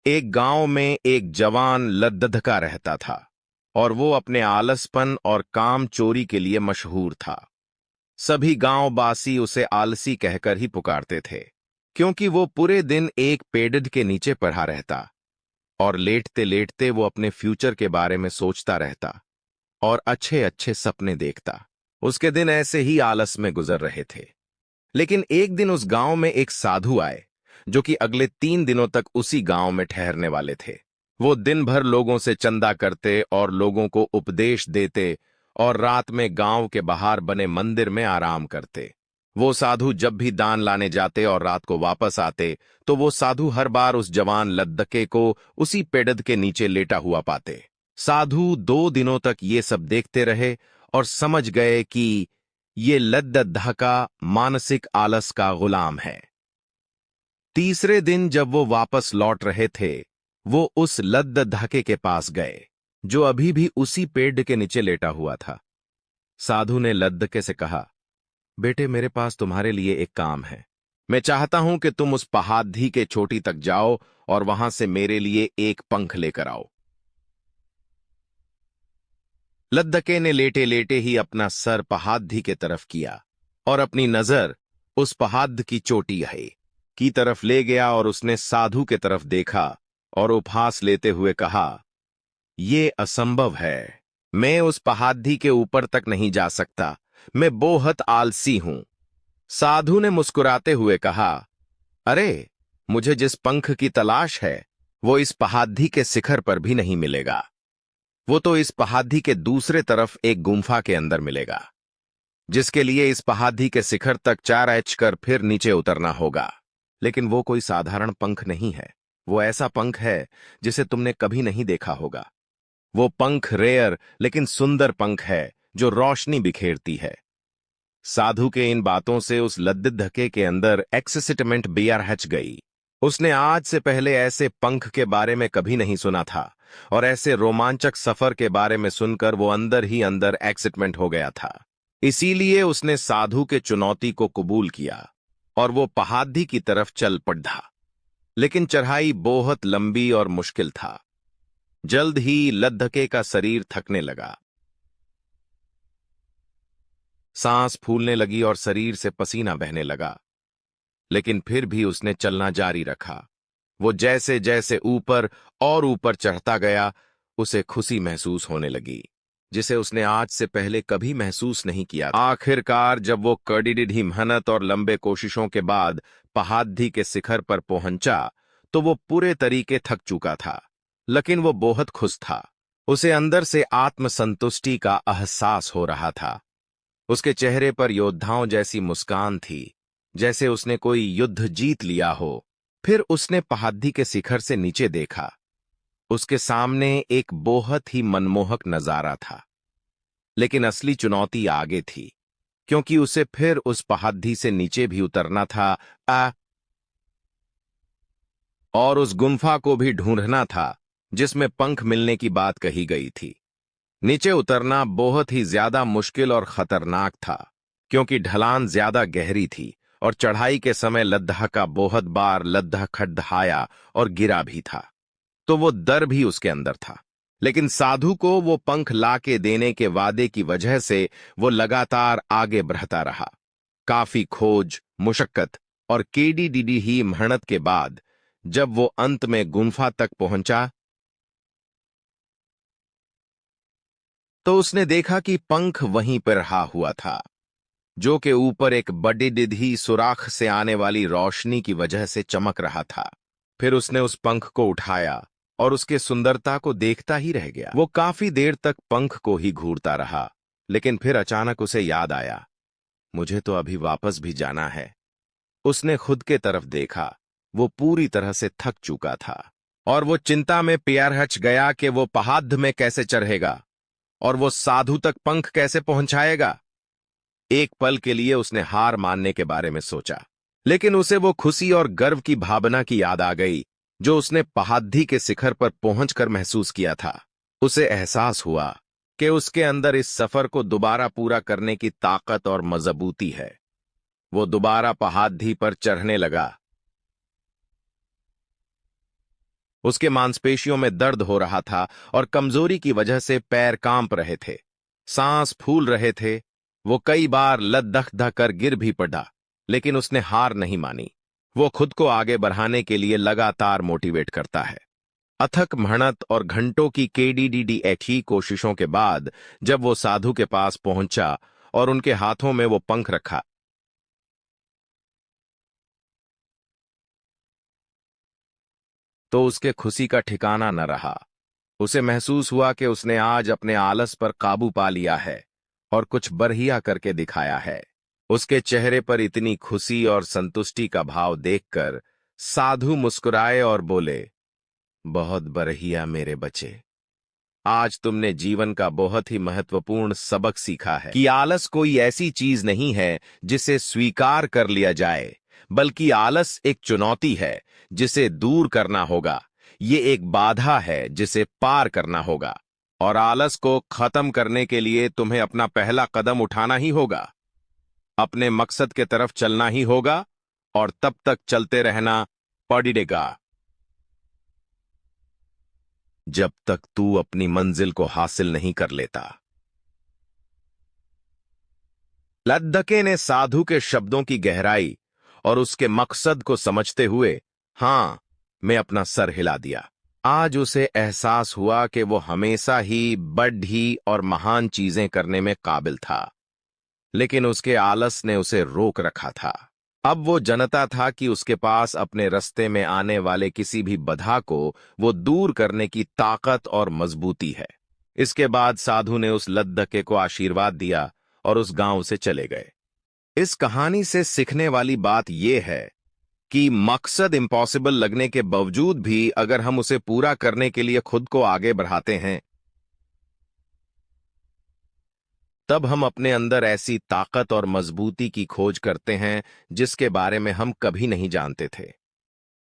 एक गांव में एक जवान लद्दधका रहता था और वो अपने आलसपन और काम चोरी के लिए मशहूर था। सभी गांववासी उसे आलसी कहकर ही पुकारते थे, क्योंकि वो पूरे दिन एक पेड़ के नीचे पड़ा रहता और लेटते लेटते वो अपने फ्यूचर के बारे में सोचता रहता और अच्छे अच्छे सपने देखता। उसके दिन ऐसे ही आलस में गुजर रहे थे। लेकिन एक दिन उस गांव में एक साधु आए, जो कि अगले 3 दिनों तक उसी गांव में ठहरने वाले थे। वो दिन भर लोगों से चंदा करते और लोगों को उपदेश देते और रात में गांव के बाहर बने मंदिर में आराम करते। वो साधु जब भी दान लाने जाते और रात को वापस आते, तो वो साधु हर बार उस जवान लद्दके को उसी पेड़ के नीचे लेटा हुआ पाते। साधु 2 दिनों तक ये सब देखते रहे और समझ गए कि ये लद्दद्धा मानसिक आलस का गुलाम है। तीसरे दिन जब वो वापस लौट रहे थे, वो उस लद्दद्धाके के पास गए, जो अभी भी उसी पेड़ के नीचे लेटा हुआ था। साधु ने लद्दके से कहा, बेटे, मेरे पास तुम्हारे लिए एक काम है। मैं चाहता हूं कि तुम उस पहाड़ी के चोटी तक जाओ और वहां से मेरे लिए एक पंख लेकर आओ। लद्दके ने लेटे लेटे ही अपना सर पहाड़ी के तरफ किया और अपनी नजर उस पहाड़ की चोटी है की तरफ ले गया और उसने साधु के तरफ देखा और उपहास लेते हुए कहा, ये असंभव है। मैं उस पहाड़ी के ऊपर तक नहीं जा सकता। मैं बहुत आलसी हूं। साधु ने मुस्कुराते हुए कहा, अरे, मुझे जिस पंख की तलाश है वो इस पहाड़ी के शिखर पर भी नहीं मिलेगा। वो तो इस पहाड़ी के दूसरे तरफ एक गुम्फा के अंदर मिलेगा, जिसके लिए इस पहाड़ी के शिखर तक 4 कर फिर नीचे उतरना होगा। लेकिन वो कोई साधारण पंख नहीं है। वो ऐसा पंख है जिसे तुमने कभी नहीं देखा होगा। वो पंख रेयर लेकिन सुंदर पंख है जो रोशनी बिखेरती है। साधु के इन बातों से उस लद्दधके के अंदर एक्साइटमेंट हच गई। उसने आज से पहले ऐसे पंख के बारे में कभी नहीं सुना था और ऐसे रोमांचक सफर के बारे में सुनकर वो अंदर ही अंदर एक्साइटमेंट हो गया था। इसीलिए उसने साधु के चुनौती को कबूल किया और वो पहाड़ी की तरफ चल पड़ा। लेकिन चढ़ाई बहुत लंबी और मुश्किल था। जल्द ही लद्दके का शरीर थकने लगा। सांस फूलने लगी और शरीर से पसीना बहने लगा। लेकिन फिर भी उसने चलना जारी रखा। वो जैसे जैसे ऊपर और ऊपर चढ़ता गया, उसे खुशी महसूस होने लगी, जिसे उसने आज से पहले कभी महसूस नहीं किया था। आखिरकार जब वो कड़ी मेहनत और लंबे कोशिशों के बाद पहाड़ी के शिखर पर पहुंचा, तो वो पूरे तरीके थक चुका था, लेकिन वो बहुत खुश था। उसे अंदर से आत्मसंतुष्टि का एहसास हो रहा था। उसके चेहरे पर योद्धाओं जैसी मुस्कान थी, जैसे उसने कोई युद्ध जीत लिया हो। फिर उसने पहाड़ी के शिखर से नीचे देखा। उसके सामने एक बहुत ही मनमोहक नजारा था। लेकिन असली चुनौती आगे थी, क्योंकि उसे फिर उस पहाड़ी से नीचे भी उतरना था और उस गुम्फा को भी ढूंढना था जिसमें पंख मिलने की बात कही गई थी। नीचे उतरना बहुत ही ज्यादा मुश्किल और खतरनाक था, क्योंकि ढलान ज्यादा गहरी थी और चढ़ाई के समय लद्दहा बहुत बार लद्दह खड्डाया और गिरा भी था, तो वो डर भी उसके अंदर था। लेकिन साधु को वो पंख लाके देने के वादे की वजह से वो लगातार आगे बढ़ता रहा। काफी खोज, मुशक्कत और केडी ही मेहनत के बाद जब वो अंत में गुम्फा तक पहुंचा, तो उसने देखा कि पंख वहीं पर रहा हुआ था, जो के ऊपर एक बड़ी डिधी सुराख से आने वाली रोशनी की वजह से चमक रहा था। फिर उसने उस पंख को उठाया और उसके सुंदरता को देखता ही रह गया। वो काफी देर तक पंख को ही घूरता रहा, लेकिन फिर अचानक उसे याद आया, मुझे तो अभी वापस भी जाना है। उसने खुद के तरफ देखा। वो पूरी तरह से थक चुका था और वो चिंता में हच गया कि वो पहाड़ में कैसे चढ़ेगा और वो साधु तक पंख कैसे पहुंचाएगा। एक पल के लिए उसने हार मानने के बारे में सोचा, लेकिन उसे वो खुशी और गर्व की भावना की याद आ गई जो उसने पहाड़ी के शिखर पर पहुंचकर महसूस किया था। उसे एहसास हुआ कि उसके अंदर इस सफर को दोबारा पूरा करने की ताकत और मजबूती है। वो दोबारा पहाड़ी पर चढ़ने लगा। उसके मांसपेशियों में दर्द हो रहा था और कमजोरी की वजह से पैर कांप रहे थे, सांस फूल रहे थे। वो कई बार लद्दख कर गिर भी पड़ा, लेकिन उसने हार नहीं मानी। वो खुद को आगे बढ़ाने के लिए लगातार मोटिवेट करता है। अथक मेहनत और घंटों की KDDDHE कोशिशों के बाद जब वो साधु के पास पहुंचा और उनके हाथों में वो पंख रखा, तो उसके खुशी का ठिकाना न रहा। उसे महसूस हुआ कि उसने आज अपने आलस पर काबू पा लिया है और कुछ बढ़िया करके दिखाया है। उसके चेहरे पर इतनी खुशी और संतुष्टि का भाव देखकर साधु मुस्कुराए और बोले, बहुत बढ़िया मेरे बच्चे। आज तुमने जीवन का बहुत ही महत्वपूर्ण सबक सीखा है कि आलस कोई ऐसी चीज नहीं है जिसे स्वीकार कर लिया जाए, बल्कि आलस एक चुनौती है जिसे दूर करना होगा। ये एक बाधा है जिसे पार करना होगा, और आलस को खत्म करने के लिए तुम्हें अपना पहला कदम उठाना ही होगा। अपने मकसद के तरफ चलना ही होगा, और तब तक चलते रहना पड़ेगा जब तक तू अपनी मंजिल को हासिल नहीं कर लेता। लद्दके ने साधु के शब्दों की गहराई और उसके मकसद को समझते हुए हां में अपना सर हिला दिया। आज उसे एहसास हुआ कि वो हमेशा ही बड़ी और महान चीजें करने में काबिल था, लेकिन उसके आलस ने उसे रोक रखा था। अब वो जानता था कि उसके पास अपने रास्ते में आने वाले किसी भी बाधा को वो दूर करने की ताकत और मजबूती है। इसके बाद साधु ने उस लद्दके को आशीर्वाद दिया और उस गांव से चले गए। इस कहानी से सीखने वाली बात यह है कि मकसद इम्पॉसिबल लगने के बावजूद भी अगर हम उसे पूरा करने के लिए खुद को आगे बढ़ाते हैं, तब हम अपने अंदर ऐसी ताकत और मजबूती की खोज करते हैं जिसके बारे में हम कभी नहीं जानते थे।